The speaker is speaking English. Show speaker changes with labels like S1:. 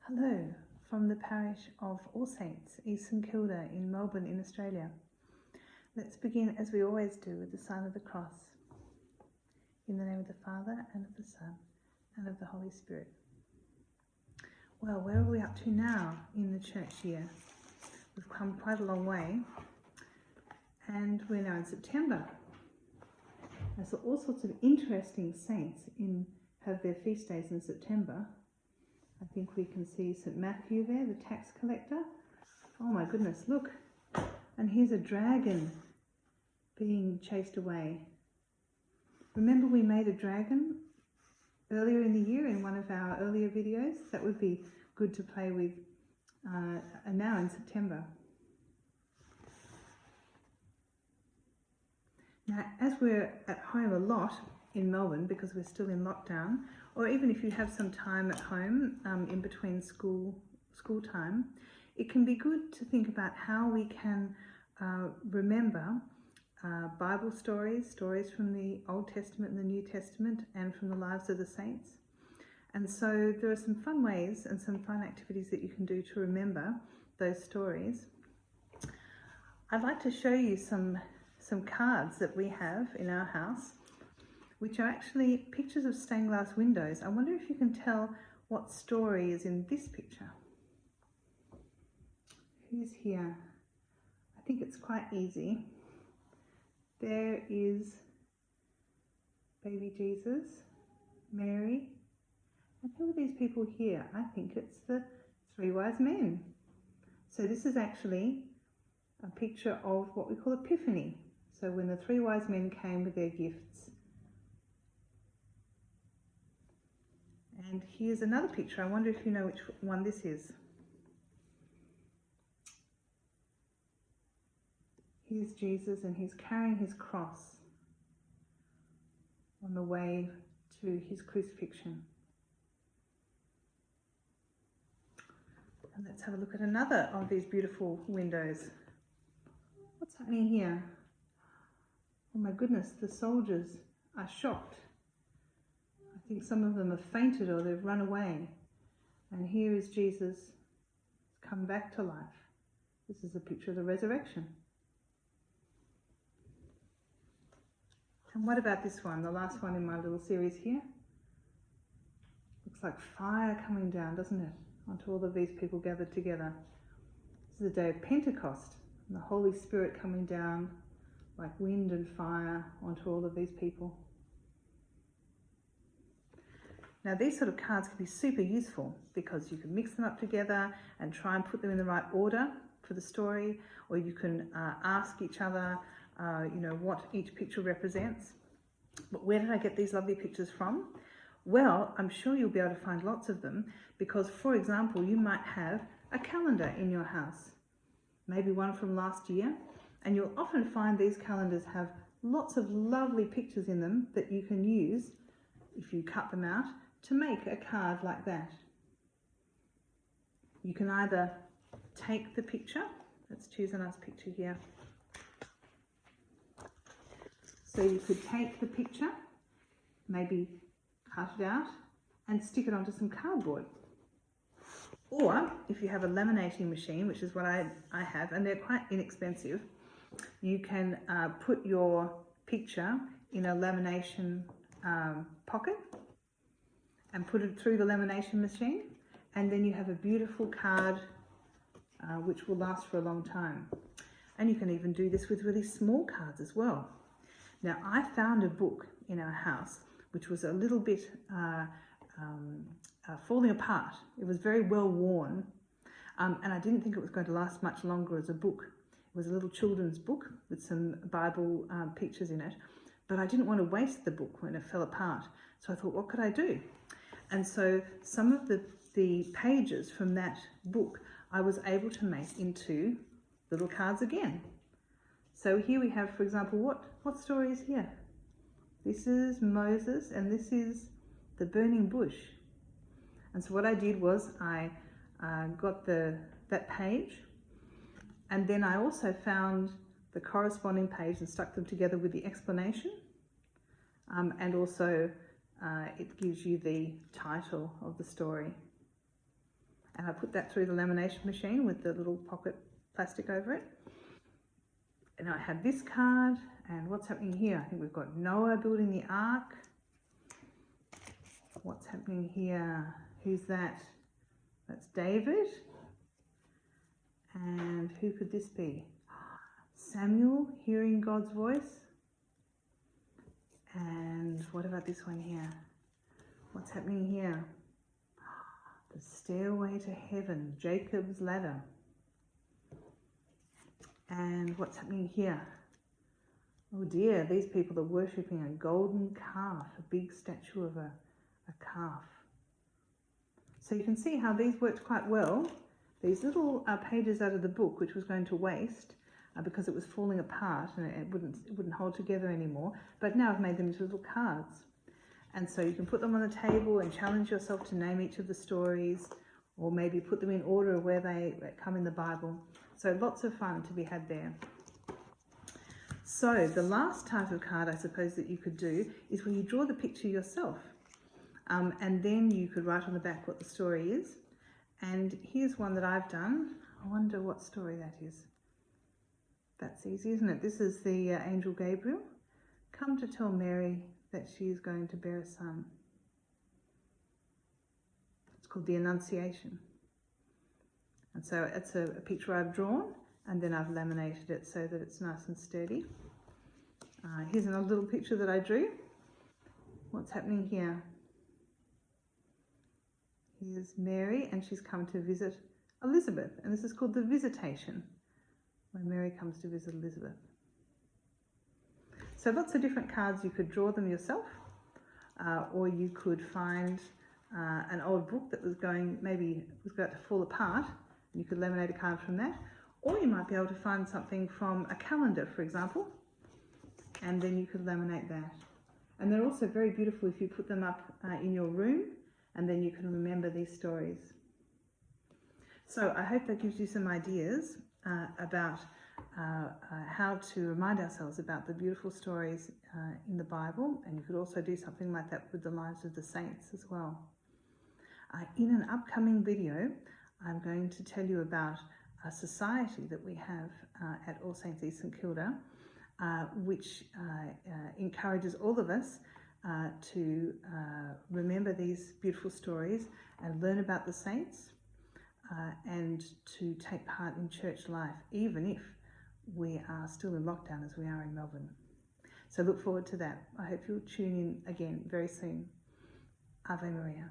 S1: Hello from the parish of All Saints, East St Kilda in Melbourne in Australia. Let's begin as we always do with the sign of the cross. In the name of the Father and of the Son and of the Holy Spirit. Well, where are we up to now in the church year? We've come quite a long way and we're now in September. And so all sorts of interesting saints have their feast days in September. I think we can see St Matthew there, the tax collector. Oh my goodness, look. And here's a dragon being chased away. Remember we made a dragon earlier in the year in one of our earlier videos? That would be good to play with now in September. Now, as we're at home a lot in Melbourne because we're still in lockdown, or even if you have some time at home in between school time, it can be good to think about how we can remember Bible stories from the Old Testament and the New Testament and from the lives of the saints. And so there are some fun ways and some fun activities that you can do to remember those stories. I'd like to show you some cards that we have in our house, which are actually pictures of stained glass windows. I wonder if you can tell what story is in this picture. Who's here? I think it's quite easy. There is baby Jesus, Mary, and who are these people here? I think it's the three wise men. So this is actually a picture of what we call Epiphany. So when the three wise men came with their gifts. And here's another picture. I wonder if you know which one this is. Here's Jesus and he's carrying his cross on the way to his crucifixion. And let's have a look at another of these beautiful windows. What's happening here? Oh my goodness, the soldiers are shocked. I think some of them have fainted or they've run away. And here is Jesus come back to life. This is a picture of the resurrection. And what about this one, the last one in my little series here? Looks like fire coming down, doesn't it? Onto all of these people gathered together. This is the day of Pentecost, and the Holy Spirit coming down like wind and fire onto all of these people. Now these sort of cards can be super useful because you can mix them up together and try and put them in the right order for the story, or you can ask each other what each picture represents. But where did I get these lovely pictures from? Well, I'm sure you'll be able to find lots of them because, for example, you might have a calendar in your house, maybe one from last year, and you'll often find these calendars have lots of lovely pictures in them that you can use, if you cut them out, to make a card like that. You can either take the picture, let's choose a nice picture here. So you could take the picture, maybe cut it out and stick it onto some cardboard. Or if you have a laminating machine, which is what I have, and they're quite inexpensive, you can put your picture in a lamination pocket and put it through the lamination machine, and then you have a beautiful card which will last for a long time. And you can even do this with really small cards as well. Now, I found a book in our house which was a little bit falling apart. It was very well worn, and I didn't think it was going to last much longer as a book. It was a little children's book with some Bible pictures in it, but I didn't want to waste the book when it fell apart. So I thought, what could I do? And so some of the pages from that book I was able to make into little cards again. So here we have, for example, what story is here? This is Moses and this is the burning bush. And so what I did was I got that page, and then I also found the corresponding page and stuck them together with the explanation, and also it gives you the title of the story. and I put that through the lamination machine with the little pocket plastic over it. And I have this card, and what's happening here? I think we've got Noah building the ark. What's happening here? Who's that? That's David. And who could this be? Samuel hearing God's voice. And what about this one here? What's happening here? The stairway to heaven, Jacob's ladder. And what's happening here? Oh dear, these people are worshipping a golden calf, a big statue of a calf. So you can see how these worked quite well. These little pages out of the book, which was going to waste because it was falling apart and it wouldn't hold together anymore. But now I've made them into little cards. And so you can put them on the table and challenge yourself to name each of the stories, or maybe put them in order of where they come in the Bible. So lots of fun to be had there. So the last type of card I suppose that you could do is where you draw the picture yourself. And then you could write on the back what the story is. And here's one that I've done. I wonder what story that is. That's easy, isn't it? This is the angel Gabriel, come to tell Mary that she is going to bear a son. It's called the Annunciation. And so it's a picture I've drawn, and then I've laminated it so that it's nice and sturdy. Here's another little picture that I drew. What's happening here? Here's Mary, and she's come to visit Elizabeth, and this is called the Visitation, where Mary comes to visit Elizabeth. So lots of different cards. You could draw them yourself, or you could find an old book that was about to fall apart. You could laminate a card from that, or you might be able to find something from a calendar, for example, and then you could laminate that. And they're also very beautiful if you put them up in your room, and then you can remember these stories. So I hope that gives you some ideas about how to remind ourselves about the beautiful stories in the Bible, and you could also do something like that with the lives of the saints as well. In an upcoming video, I'm going to tell you about a society that we have at All Saints East St Kilda, which encourages all of us to remember these beautiful stories and learn about the saints, and to take part in church life, even if we are still in lockdown as we are in Melbourne. So look forward to that. I hope you'll tune in again very soon. Ave Maria.